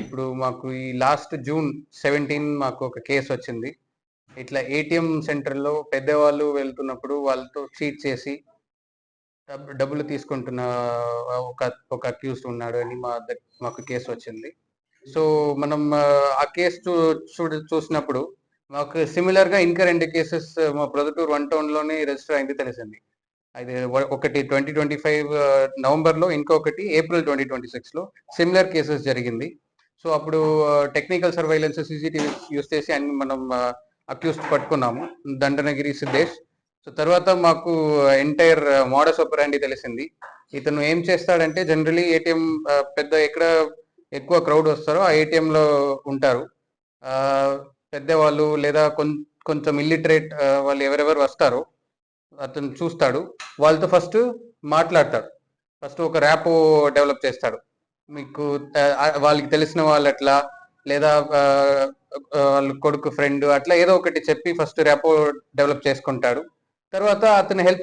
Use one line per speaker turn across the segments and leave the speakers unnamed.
ఇప్పుడు మాకు ఈ లాస్ట్ జూన్ 17 మాకు ఒక కేసు వచ్చింది. ఇట్లా ఏటీఎం సెంటర్‌లో పెద్దవాళ్ళు వెళ్తున్నప్పుడు వాళ్ళతో చీట్ చేసి డబ్బులు తీసుకుంటున్న ఒక ఒక అక్యూజ్డ్ ఉన్నాడు అని మాకు కేసు వచ్చింది. సో మనం ఆ కేసు చూసినప్పుడు మాకు సిమిలర్‌గా ఇంకా 2 కేసెస్ మా ప్రొద్దుటూరు 1 టౌన్‌లోనే రిజిస్టర్ అయింది తెలిసింది. అది ఒకటి 2025 నవంబర్‌లో, ఇంకొకటి ఏప్రిల్ 2026లో సిమిలర్ కేసెస్ జరిగింది. సో అప్పుడు టెక్నికల్ సర్వైలెన్స్ సీసీటీవీ యూస్ చేసి అన్ని మనం అక్యూజ్డ్ పట్టుకున్నాము, దండనగిరి సిద్ధేష్. సో తర్వాత మాకు ఎంటైర్ మోడస్ ఆపరాండి తెలిసింది. ఇతను ఏం చేస్తాడంటే జనరలీ ఏటీఎం ఎక్కడ ఎక్కువ క్రౌడ్ వస్తారో ఆ ఏటీఎంలో ఉంటారు. పెద్దవాళ్ళు లేదా కొంచెం ఇల్లిటరేట్ వాళ్ళు ఎవరెవరు వస్తారో అతను చూస్తాడు, వాళ్ళతో ఫస్ట్ మాట్లాడతాడు. ఫస్ట్ ఒక ర్యాపో డెవలప్ చేస్తాడు. మీకు వాళ్ళకి తెలిసిన వాళ్ళు అట్లా లేదా వాళ్ళ కొడుకు ఫ్రెండ్ అట్లా ఏదో ఒకటి చెప్పి ఫస్ట్ ర్యాపో డెవలప్ చేసుకుంటాడు. తర్వాత అతను హెల్ప్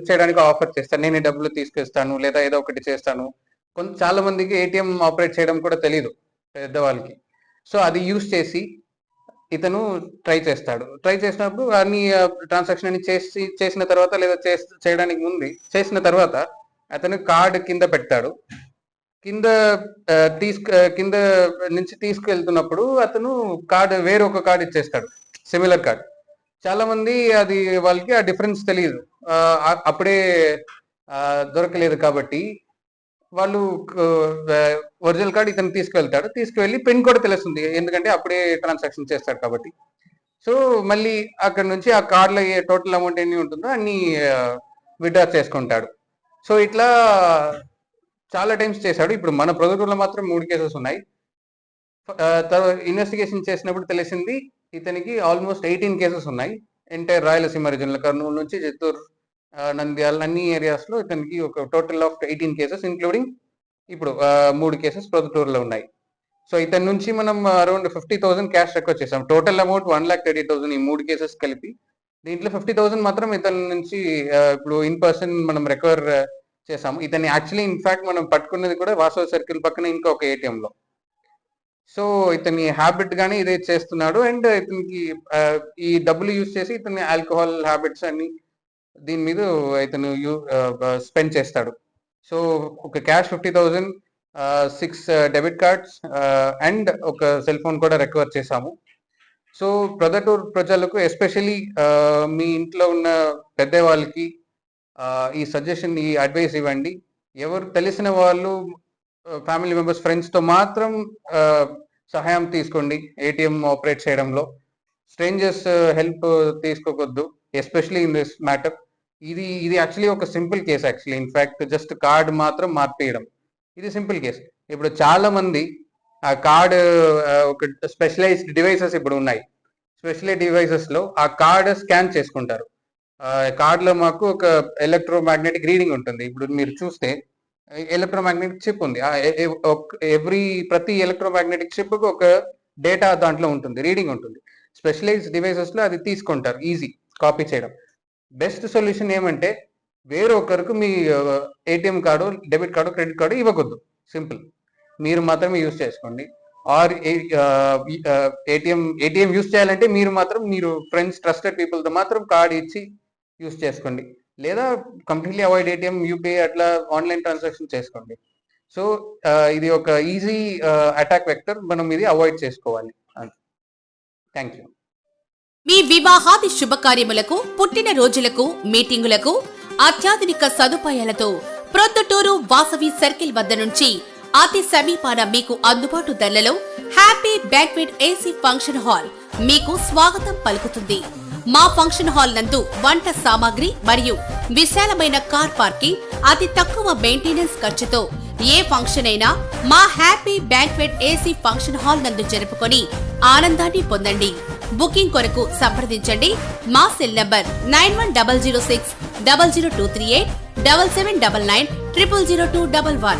చేయడానికి ఆఫర్ చేస్తాడు. నేను డబ్బులు తీసుకొస్తాను లేదా ఏదో ఒకటి చేస్తాను. చాలా మందికి ఏటీఎం ఆపరేట్ చేయడం కూడా తెలియదు పెద్దవాళ్ళకి. సో అది యూస్ చేసి ఇతను ట్రై చేస్తాడు. ట్రై చేసినప్పుడు అన్ని ట్రాన్సాక్షన్ అని చేసిన తర్వాత లేదా చేయడానికి ముందు చేసిన తర్వాత అతను కార్డు కింద పెడతాడు. కింద నుంచి తీసుకెళ్తున్నప్పుడు అతను కార్డు వేరొక కార్డు ఇచ్చేస్తాడు, సిమిలర్ కార్డు. చాలా మంది అది వాళ్ళకి ఆ డిఫరెన్స్ తెలియదు, అప్పుడే దొరకలేదు కాబట్టి వాళ్ళు ఒరిజినల్ కార్డు ఇతను తీసుకువెళ్ళి పిన్ కూడా తెలుస్తుంది, ఎందుకంటే అప్పుడే ట్రాన్సాక్షన్ చేస్తాడు కాబట్టి. సో మళ్ళీ అక్కడ నుంచి ఆ కార్డులో టోటల్ అమౌంట్ ఎన్ని ఉంటుందో అన్ని విత్డ్రా చేసుకుంటాడు. సో ఇట్లా చాలా టైమ్స్ చేశాడు. ఇప్పుడు మన ప్రొద్దుటూరులో మాత్రం 3 కేసెస్ ఉన్నాయి. ఇన్వెస్టిగేషన్ చేసినప్పుడు తెలిసింది ఇతనికి ఆల్మోస్ట్ 18 కేసెస్ ఉన్నాయి. ఎంటైర్ రాయలసీమ రీజన్లో కర్నూలు నుంచి చిత్తూరు, నంద్యాల అన్ని ఏరియాస్ లో ఇతనికి ఒక టోటల్ ఆఫ్ 18 కేసెస్, ఇంక్లూడింగ్ ఇప్పుడు 3 కేసెస్ ప్రొద్దుటూరులో ఉన్నాయి. సో ఇతని నుంచి మనం అరౌండ్ 50,000 క్యాష్ రికవర్ చేసాం. టోటల్ అమౌంట్ 1,30,000 ఈ 3 కేసెస్ కలిపి. దీంట్లో 50,000 మాత్రం ఇతని నుంచి ఇప్పుడు ఇన్ పర్సన్ మనం రికవర్ చేసాము. ఇతన్ని యాక్చువల్లీ ఇన్ఫాక్ట్ మనం పట్టుకున్నది కూడా వాసవి సర్కిల్ పక్కన ఇంకా ఒక ఏటీఎం లో. సో ఇతని హ్యాబిట్ గానీ ఇదే చేస్తున్నాడు. అండ్ ఇతనికి ఈ డబ్బులు యూజ్ చేసి ఇతని ఆల్కహాల్ హ్యాబిట్స్ అన్ని దీని మీద ఇతను స్పెండ్ చేస్తాడు. సో ఒక క్యాష్ 50,000, 6 డెబిట్ కార్డ్స్ అండ్ ఒక సెల్ ఫోన్ కూడా రికవర్ చేశాము. సో ప్రొద్దుటూరు ప్రజలకు ఎస్పెషలీ మీ ఇంట్లో ఉన్న పెద్దవాళ్ళకి ఈ సజెషన్, ఈ అడ్వైస్ ఇవ్వండి. ఎవరు తెలిసిన వాళ్ళు, ఫ్యామిలీ మెంబర్స్, ఫ్రెండ్స్తో మాత్రం సహాయం తీసుకోండి ఏటీఎం ఆపరేట్ చేయడంలో. స్ట్రేంజర్స్ హెల్ప్ తీసుకోవద్దు, ఎస్పెషలీ ఇన్ దిస్ మ్యాటర్. ఇది యాక్చువల్లీ ఒక simple case. Actually in fact just card మాత్రం మార్పేయడం, ఇది సింపుల్ కేసు. ఇప్పుడు చాలా మంది ఆ కార్డ్ ఒక స్పెషలైజ్డ్ డివైసెస్ ఇప్పుడు ఉన్నాయి. స్పెషలైజ్డ్ డివైసెస్ లో ఆ కార్డ్ స్కాన్ చేసుకుంటారు. కార్డులో మాకు ఒక ఎలక్ట్రోమాగ్నెటిక్ రీడింగ్ ఉంటుంది. ఇప్పుడు మీరు చూస్తే ఎలక్ట్రోమాగ్నెటిక్ చిప్ ఉంది. ప్రతి ఎలక్ట్రోమాగ్నెటిక్ చిప్ కు ఒక డేటా దాంట్లో ఉంటుంది, రీడింగ్ ఉంటుంది. స్పెషలైజ్డ్ డివైసెస్ లో అది తీసుకుంటారు, ఈజీ కాపీ చేయడం. బెస్ట్ సొల్యూషన్ ఏమంటే వేరొకరికి మీ ATM card, debit card, credit card ఇవ్వకూడదు. సింపుల్, మీరు మాత్రమే యూజ్ చేసుకోండి. ఆర్ ఏటీఎం యూజ్ చేయాలంటే మీరు ఫ్రెండ్స్, ట్రస్టెడ్ పీపుల్తో మాత్రం కార్డు ఇచ్చి యూజ్ చేసుకోండి. లేదా కంప్లీట్లీ అవాయిడ్ ఏటీఎం, యూపీఐ అట్లా ఆన్లైన్ ట్రాన్సాక్షన్ చేసుకోండి. సో ఇది ఒక ఈజీ అటాక్ వెక్టర్, మనం ఇది అవాయిడ్ చేసుకోవాలి. Thank you.
మీ వివాహాది శుభకార్యములకు, పుట్టిన రోజులకు, మీటింగులకు అత్యాధునిక సదుపాయాలతో ప్రొద్దుటూరు వాసవి సర్కిల్ వద్ద నుంచి అతి సమీపాన మీకు అందుబాటు ధరలలో happy banquet AC function hall మీకు స్వాగతం పలుకుతుంది. మా ఫంక్షన్ హాల్ నందు వంట సామాగ్రి మరియు విశాలమైన కార్ పార్కింగ్, అతి తక్కువ మెయింటెనెన్స్ ఖర్చుతో ఏ ఫంక్షన్ అయినా మా happy banquet AC function hall నందు జరుపుకొని ఆనందాన్ని పొందండి. బుకింగ్ కొరకు సంప్రదించండి. మా సెల్ నంబర్ 9100600238 7799 000211.